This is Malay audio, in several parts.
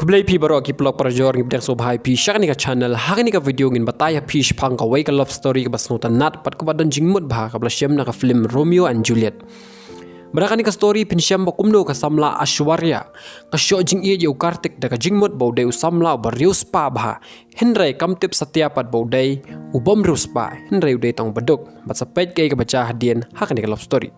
Kublai pi baru aki blog perjor ngip dek sobhai pi syak ni ka channel hari ni ka video ngin bataya pi shpang ka way ka love story ka basnutan nat pat ka badan jingmut bah ka blashem na ka film Romeo and Juliet. Mereka ni ka story pin syam bakumno ka samla Ashwarya ka syok jing ie jau Kartik da ka jingmut bau deu samla barius pa bah Henry kamtip setia pat bau dei ubom rius pa Henry udai tong beduk bat sepet kai ka baca hadian hak ni ka love story.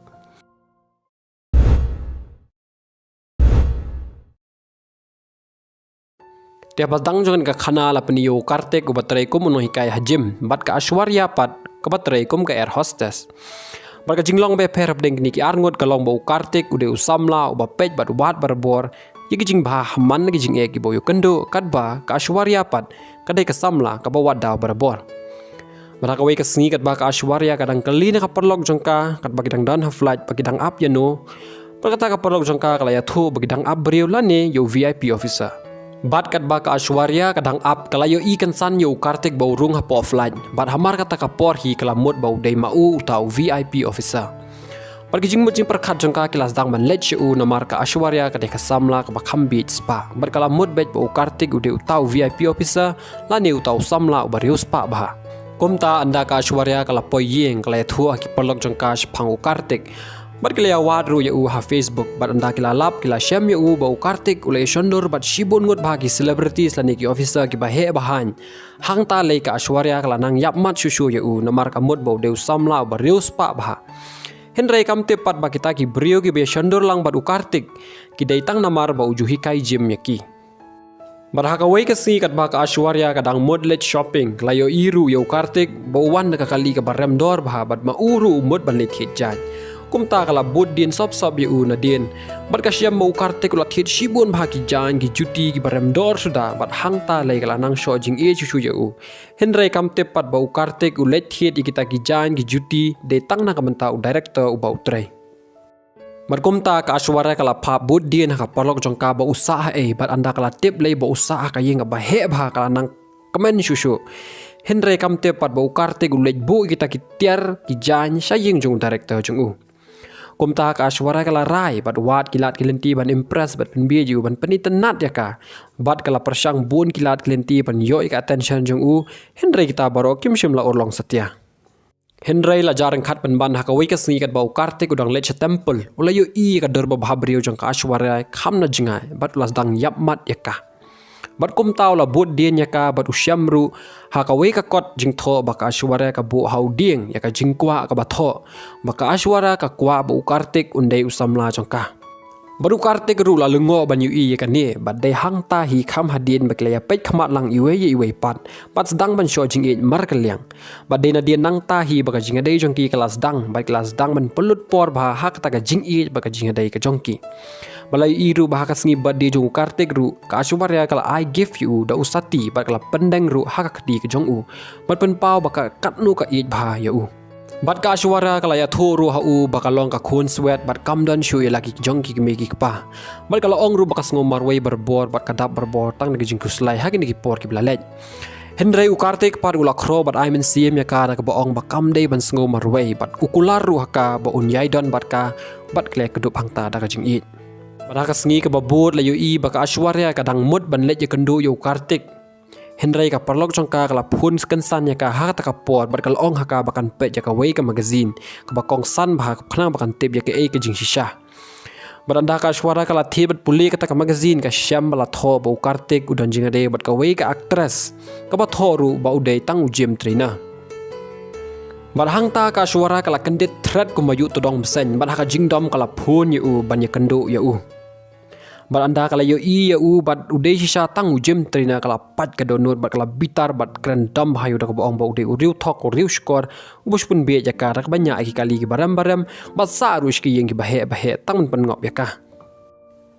Tiap batang jangan ka khana la peniyo Kartik ku batrai kum uno hikai hajim bat ka Ashwarya pat ka batrai kum ka air hostess. Bat ka jinglong be per deng ni ki arngot ka long bau Kartik ude usamla uba pej bat ubat barbor yigi jing bah man gi jing e ki boyo kendo kat ba ka Ashwarya pat kadai ka samla ka bawat da barbor. Bat ka wei ka sngi kat ba ka Ashwarya kadang kali na ka perlok jangka kat ba kidang dan ha flight ba kidang up yano. Perkata ka perlok jangka kala ya thu ba kidang up beriu lane yo VIP officer. Bat kat ba ka Ashwarya kadang up kalayo ikan san yo Kartik bau rung ha po offline bat hamar kata ka por hi kalamut bau dei mau utau VIP officer. Pat ki jingmut jing perkhat jongka kilas dang man let u namar ka Ashwarya ka de ka samla ka bakham beach spa bat kalamut bet bau Kartik ude utau VIP officer lani utau samla ubarius pa bah. Kumta anda ka Ashwarya kala poi yeng kala thu ki perlok jongka phangu Kartik. Bat kila awad ru ya ha Facebook bat anda kila lap kila syam ya bau Kartik ulai shondur bat shibun ngut bagi celebrities lani ki officer ki bahe bahan hang ta lei ka Ashwarya kala nang yap mat shushu ya namar kamut bau deu samla barius pa bah. Henry kamte pat ba kita ki brio ki be shondur lang bat Kartik ki daitang namar bau juhi kai gym ya ki. Barhaka wei ka si kat ba ka Ashwarya kadang modlet shopping layo iru ya Kartik bau wan ka kali ka barem dor bah bat mauru mod ban let hit jan. Kumta kala bud din sop ya na din bat ka syam mau Kartik ulat hit shibun bah ki jan ki juti ki barem dor sudah bat hangta lai kala nang sho jing e chuchu ya Henry kamte pat bau Kartik ulet hit kita ki jan ki juti de tang na kamenta director u bau trai. Bat kumta ka Ashwarya kala pa bud din ka parlok jongka ba usaha bat anda kala tip lai ba usaha ka yeng ba he bah kala nang komen shushu. Henry kamte pat bau Kartik ulet bu kita ki tiar ki jan sayeng jong director jong Kumta ka Ashwarya kala rai bat wat kilat kilenti ban impress bat penbiju ban penitenat ya ka bat kala persang bun kilat kilenti ban yo ka attention jong Henry kita baro kim shim la urlong setia. Henry la jarang khat ban ban haka wei ka sngi kat bau Kartik udang leche temple ulayo i ka dorba bhabrio jong ka Ashwarya khamna jingai bat ulas dang yap mat ya ka. Bat kumtau la bud dien ya ka bat usyamru haka wei ka kot jing tho baka Ashwarya ka bu hau ding ya ka jing kwa ka batho baka Ashwarya ka kwa bu Kartik undai usamla jongka. Baru Kartik ru la lungo ban yu i ya ka ni bat dei hang ta hi kham hadien bakle ya pet khamat lang iwe pat sedang ban sho jing e mar kaliang bat dei na dien nang ta hi baka jing dei jongki kelas dang bat kelas dang ban pelut por bah hak ta ka jing e baka jing dei ka jongki. Balai iru bahaka sengi badi jong Kartik ru ka Ashwarya kala I give you da usati bat kala pendeng ru haka kedi ke jong bat pen pau baka katnu ka ij bah ya bat ka Ashwarya kala ya thu ru ha baka long ka khun sweat bat kamdan shu ya lagi jong ki megi pa bat kala ong ru baka ngomar wei berbor bat kadap berbor tang ngi jing kuslai haki ngi por ki blalet. Henry Kartik pat ula kro bat I men siem ya ka ka baong bakam dei ban ngomar wei bat ukular ru haka ba unyai don bat ka bat kle kedup hangta da ka jing ij. Baraka sengi ke babut layu i baka Ashwarya kadang mud ban let je kendu yo Kartik. Henry ka perlok jongka kala pun skensan ya ka hak ta ka por bat kala ong haka bakan pet ya ka wei ka magazine ka bakong san bah ka phana bakan tip ya ke ke jing shisha. Baranda ka Ashwarya kala thibat puli ka ta ka magazine ka syam bala tho bau Kartik udan jing ade bat ka wei ka actress ka ba thoru ba udai tang gym trainer. Barhang ta ka Ashwarya kala kendit thread ku mayu todong besen bat haka jingdom kala phun yu ban ya kendu ya bat anda kala yo i ya bat udai shisha tang gym trainer kala pat ka donut bat kala bitar bat krendam hayu da ka baong ba udai riu thok riu skor ubus pun be ja ka rak banya aki kali ki baram bat sa rush ki yeng ki bahe tang pen ngop ya ka.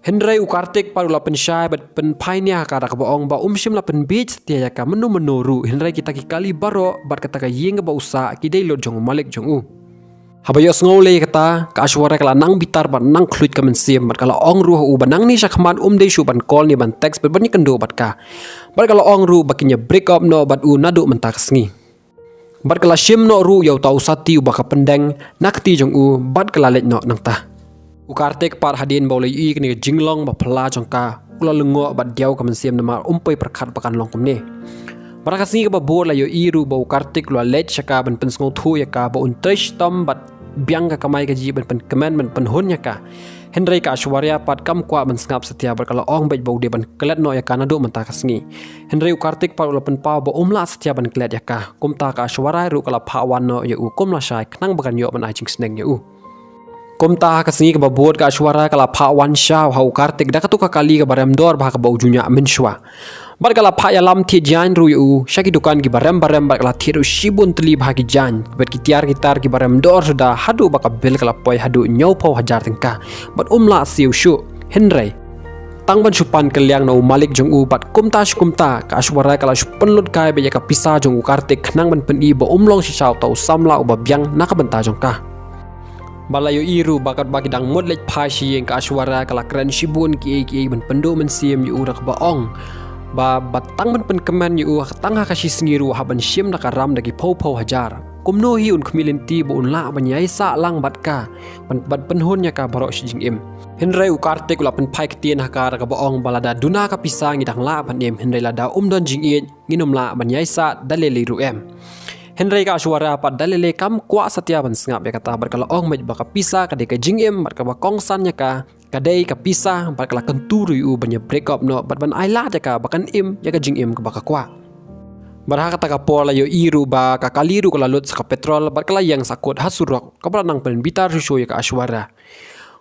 Henry Kartik parula pensyai bat pen painya ka rak baong ba umshim la pen beach setia ya ka menu ru Henry kita ki kali baro bat kata ka yeng ba usa ki dei lo jong malik jong Habayos ngole kata ka Ashwarya kala nang bitar bat nang khluit ka mensim bat kala ong ru banang ni sakman dei shu ban call ni ban text bat ni kendo bat ka bat kala ong ru bakinya break up no bat nadu mentak sngi bat kala shim no ru yau tau sati baka pendeng nakti jong bat kala let no nang ta Kartik par hadin boleh kini jinglong ba pela jongka ula lengo ba diau ka mensiam nama umpai perkat pakan longkom ni. Baraka singi ka ba bor la iru ba Kartik lua let syaka ban pensngong thu ya ka ba untrish tom bat biang ka kamai ka ji ban pen kemen ban penhun ya ka. Henry ka Aishwarya pat kam kwa ban sngap setia berkala ong bej bau de ban kelet no ya ka nadu menta ka singi. Henry Kartik pat ula pen pau ba umla setia ban kelet ya ka. Kumta ka Aishwarya ru kala phawan no ya kumla syai knang bakan yo ban ai jing sneng ya Kumta ka singi ka babot ka Aishwarya kala phawan sha hau Kartik da ka tu ka kali ka barem dor ba ka bau junya menshwa. Bar kala pha ya lam thi jan ru yu shaki dukan ki barem bar kala thiru shibun tli bha ki jan ber ki tiar gitar ki barem dor sudah hadu baka bel kala poi hadu nyau pau hajar tengka bat umla siu shu Henry tang ban supan keliang no malik jong u bat kumta ka Aishwarya kala supen lut kai be ka pisa jong u Kartik nang ban pen i ba umlong si shau tau samla u ba biang nak benta jong ka balayo iru bakat bagi dang mod lech phai shi ka Aishwarya kala kren shibun ki ban pendo men sim yu rak ba ong ba batang ban pen kemen yu tang ha kashi singiru ha ban shim na karam dagi pau hajar kumno hi un khmilenti bo un la ban yai sa lang bat ka ban bat penhun ya ka baro shi jing im Henry Kartik ula pen pai ketien ha ka ba ong balada duna ka pisang idang la ban em Henry lada don jing i nginom la ban yai sa dalele ru em Henry ka Aishwarya pat dalele kam kwa satia ban sngap ya kata berkala ong mej baka pisa ka de ka jing im bat ka ba kongsan ya ka kadai ka pisah bat kala kenturu yu banya break up no bat ban aila jaka bakan im ya ka jing im ka baka kwa barha kata ka pola yo iru ba ka kaliru kala lut sa petrol bat kala yang sakut hasurok ka nang pen bitar su ya ka Aishwarya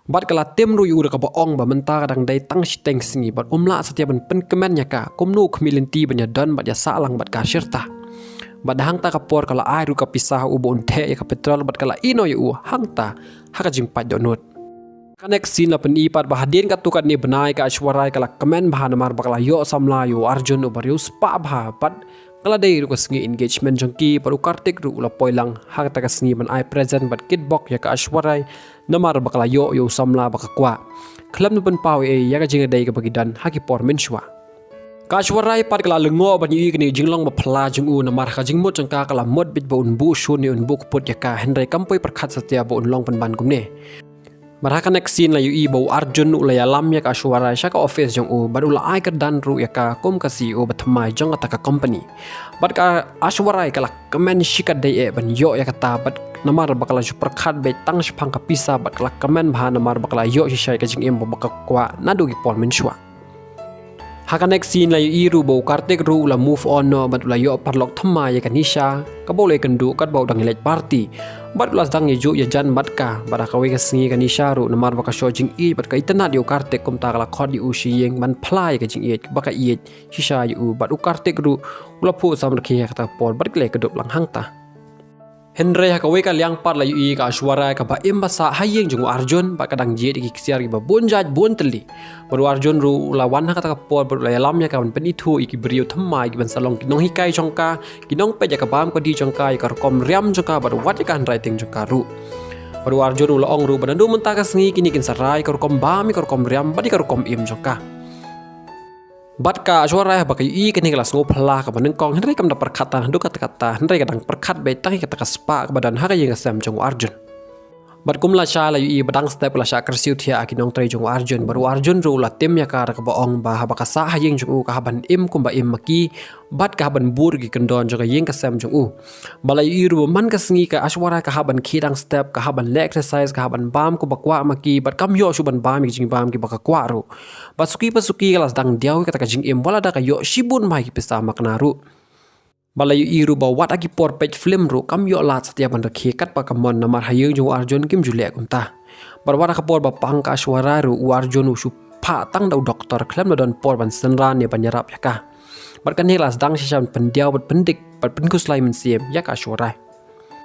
bat kala tem ru yu ka ba ong ba menta kadang dai tang siteng singi bat umla satia ban pen kemen ya ka kumnu khmilenti banya dan bat ya salang bat ka syirta bat hangta ka por kala airu ka pisah u bon the ya ka petrol bat kala ino yu hangta haka jing pat donut Kanek sin la penipat bahadin ka tukat ni benai ka Aishwarya kala kemen bahan mar bakala yo samla yo Arjun u bariu spa bha pat kala dei ru ka singi engagement jongki paru Kartik ru ula poilang hak ta ka singi ban ai present bat kitbok ya ka Aishwarya namar bakala yo samla baka kwa klam nu pen pau ya ka jinga dei ka bagidan haki por menshwa ka Aishwarya pat kala lengo ban yi kini jinglong ba phla jung u namar ka jingmut jangka kala mod bit ba un bu shun ni un bu put ya ka Henry kampoi perkhat satia ba un long pen ban kumne Maraka nek sin la yu bau Arjun ula ya lam ya ka Aishwarya syaka office jong u bad ula ai dan ru ya ka kom ka CEO batmai jong ataka company bad ka Aishwarya kala kemen shikat dai ban yo ya kata bad namar bakala super khat be tang shpang ka pisa bad kala kemen bha namar bakala yo shi shai ka jing em bakka kwa nadu gi pon min shwa haka nek sin la yu bau Kartik ru ula move on no bad ula yo parlok thamma ya ka Nisha ka bole kendu kat bau dang lek party bat ulas dang yeju ya jan bat ka bara ka we ka singi ka Nisha ru namar baka shojing i bat ka itana dio Kartik kum ta kala khod yu shi yeng ban phlai ka jing i baka i shisha yu bat u Kartik ru ula phu sam rakhi ka ta por bat kle ka dop lang hang ta Henry ha ka we ka liang pat la yu ka Aishwarya ka ba imbasa hayeng jung Arjun ba kadang je ki siar ki ba bonjaj bon teli baru Arjun ru lawan ha ka ta por baru la lam ya ka ban penithu iki beriu thamai ki ban salong ki nong hikai jongka ki nong pe ja ka bam ko di jongka ka kom riam jongka baru wat ka handwriting jongka ru baru Arjun ru la ong ru ban ndu menta ka singi kini kin sarai ka kom bam ka kom riam ba di ka kom im jongka bat ka Aishwarya ba ka yu kini kelas ngo phla ka ban kong Henry kam da perkhatan ndu kata Henry kadang perkhat be tang ka spa ka badan ha ka yeng sam jong Arjun bat kumla sha la yu badang step la sha kersiu thia akinong trai jong Arjun baru Arjun ru la tem ya ka ba ong ba ha ba ka sa ha yeng jong u ka ban im kum ba im maki bat ka ban bur gi kendon jong yeng ka sam jong u bala yu ru man ka singi ka Aishwarya ka ban khidang step ka ban le exercise ka ban bam ko ba kwa maki bat kam yo shu ban bam gi jing bam gi ba ka kwa ru bat suki pasuki kelas dang diau ka jing im wala da ka yo shibun mai ki pista makna ru balayu iru ba wat agi por page film ru kam yo lat satia ban rakhi kat pa kamon namar hayeng jong Arjun kim jule kumta barwara ka por ba pang ka Aishwarya ru Arjun su pha tang dau doktor klem don por ban senran ne ban yarap ya ka bar kan helas dang shishan pendiau bat pendik bat penkus lai men siem ya ka Aishwarya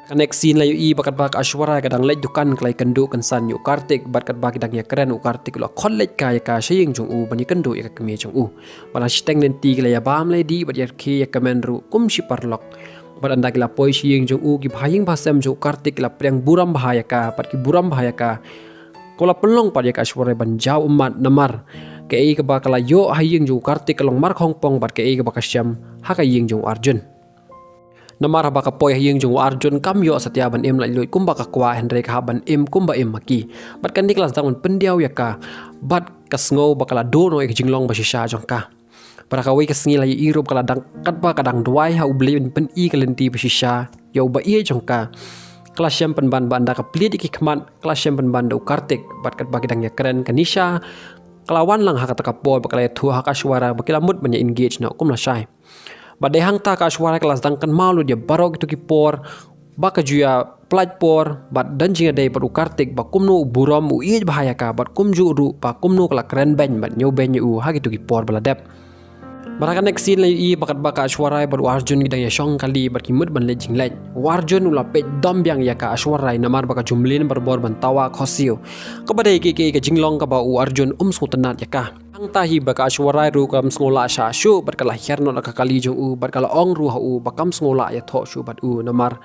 kanek sin la yu bakat bak Aishwarya kadang lej dukan klai kendu kan san yu Kartik bat kat bak dang ya keren u Kartik lo college ka ya ka sheyeng jong u bani kendu ya ka kemi jong u bala steng len ti la ya bam le di bat ya ki ya kamen ru kum shi parlok bat anda kila poi sheyeng jong u ki bhaying basam jo Kartik la preng buram bahaya ka pat ki buram bahaya ka kola pelong pat ya ka Aishwarya ban jau umat namar ke ei ka bakala yo hayeng jo Kartik long mar khongpong bat ke ei ka bakasyam ha ka yeng jong Arjun Namar baka poy yang jung Arjun kam yo satya ban im lai loi kum baka kwa Henry ka ban im kum ba im maki bat kan dik las dang pendiau ya ka bat kasngo bakala do no ek jinglong ba shisha jong ka para ka wei kasngi lai iru bakala dang kat ba kadang duai ha ubli pen i kalenti ba shisha yo ba ie jong ka kelas yang penban banda ka plit iki kman kelas yang penban do kartik bat kat bagi dang ya keren kanisha kelawan lang ha kata ka poy bakala thu ha ka suara bakila mut banya engage no kum la shai badai hang ta ka suara kelas dangkan malu dia barok itu kipor baka juya plat por bad dan jinga dai baru kartik ba kumnu buram u ij bahaya ka bad kumju ru ba kumnu kala keren ben bad nyow ben u ha gitu kipor baladep baraka next scene lai i bakat baka suara baru Arjun gidang ya shong kali bad kimut ban le jing lai Arjun ula pe dom yang ya ka suara namar baka jumlin berbor ban tawa khosio kabadai ke jinglong ka ba u Arjun sutenat ya ka ang tahi baka aswarai ru kam sngola sha shu bat kala herno ka kali jong u bat kala ong ru ha u bakam sngola ya tho shu bat u namar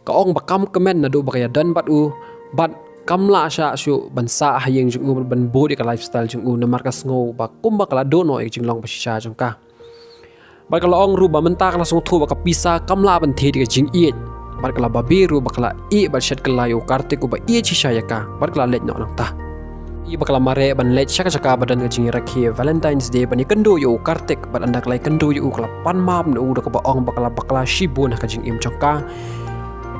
ka ong bakam kemen na do baka ya dan bat u bat kamla sha shu ban sa hayeng jong u ban body ka lifestyle jong u namar ka sngo ba kum bakala do no ek jinglong ba sha jong ka bat kala ong ru ba menta kala sung thu baka pisa kamla ban the ka jing i bat kala babi ru bakala i bat shat kala yo kartik ba i chi sha ya ka bat kala let no nang ta i bakal mare ban let shaka badan ngajing rakhi Valentine's Day bani kendo yo kartik bat andak lai kendo yo kala pan mam no uda ka baong bakala shibun kajing im chongka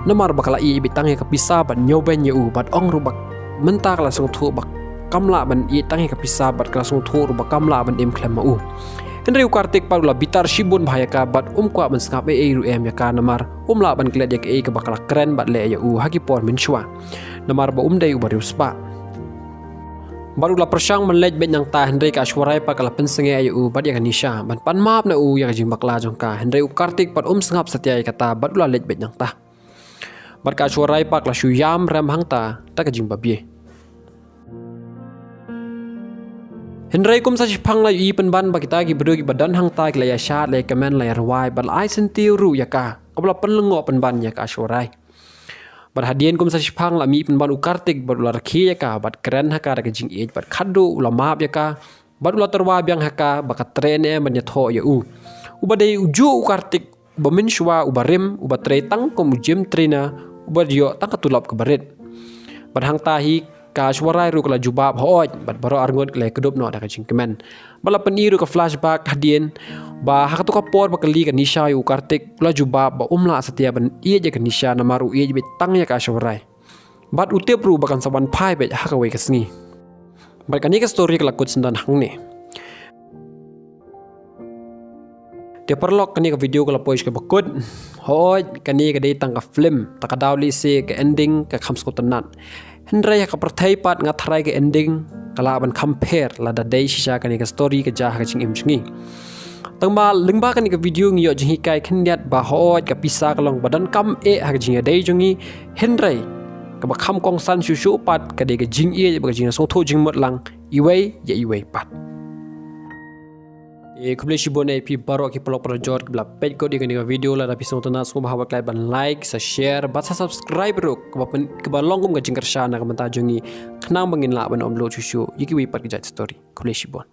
namar bakala i bitang ka pisa ban nyoben yo bat ong rubak menta kala sung thu bak kamla ban i tangi ka pisa bat kala sung thu rubak kamla ban im klem mau Henry kartik parula bitar shibun bahaya ka bat kwa ban skap ru em ya ka namar la ban gled ya ka bakala keren bat le ya hagi por min shwa namar ba dai barius pa baru la persang menlej bet yang ta Henry ka aswarai pa kala pensenge ayu bat ya kanisha ban pan map na ya jing bakla jong ka Henry kartik pat sengap setia kata bat la lej bet yang ta bat ka aswarai pa kala shuyam ram hang ta jing babie Henry kum sa chipang la yu pen ban bakita gi bedo gi badan hang ta kala ya shat le kamen la yarwai bal ai sentiu ru ya ka kabla penlengo pen ban ya ka aswarai bat hadian kum sa chipang la mi pen ban kartik bat ular khi ya ka bat keren haka da jing ej bat khadu ula map ya ka bat ular terwa biang haka bakat tren ban ya tho ya ubadai uju kartik bamin shwa ubarim uba tang kom jem trena ubadio tang katulap ke barit bat hang tahi ka suara ru kala jubab hoj bat baro arngot le kedup no da jing kemen bala peniru ka flashback hadian ba hakatu ka por bakali ka nisha yu kartik la jubab ba la setia ban ie je ka nisha namaru ie je tang ya ka suara bat utep ru bakan saban phai be hakawe ka sngi bat kani ka story kala kut sendan hang ne dia perlok kani ka video kala poish ka bakut hoj kani ka dei tang ka film takadawli se ka ending ka khams ko tanat Henry ka perthai pat ngathrai ke ending kala ban compare la da dei shisha kani ka story ka jah ka ching im chingi tangba lingba kani ka video ngi yo jing kai khndiat ba hoj ka pisa kalong badan kam ha ka jing dei jongi Henry ka ba kham kong san shu shu pat ka de ka jing ba ka jing so tho jing mot lang iwei ya iwei pat kuble shibone pi baro ki pelok projor bla page ko di ka video la tapi sotona so bahwa klai ban like sa share ba sa subscribe ro ke ba longum ga jingkar sha na ka manta jongi khnang bangin la ban omlo chu yiki wi pat ki jat story kuble shibon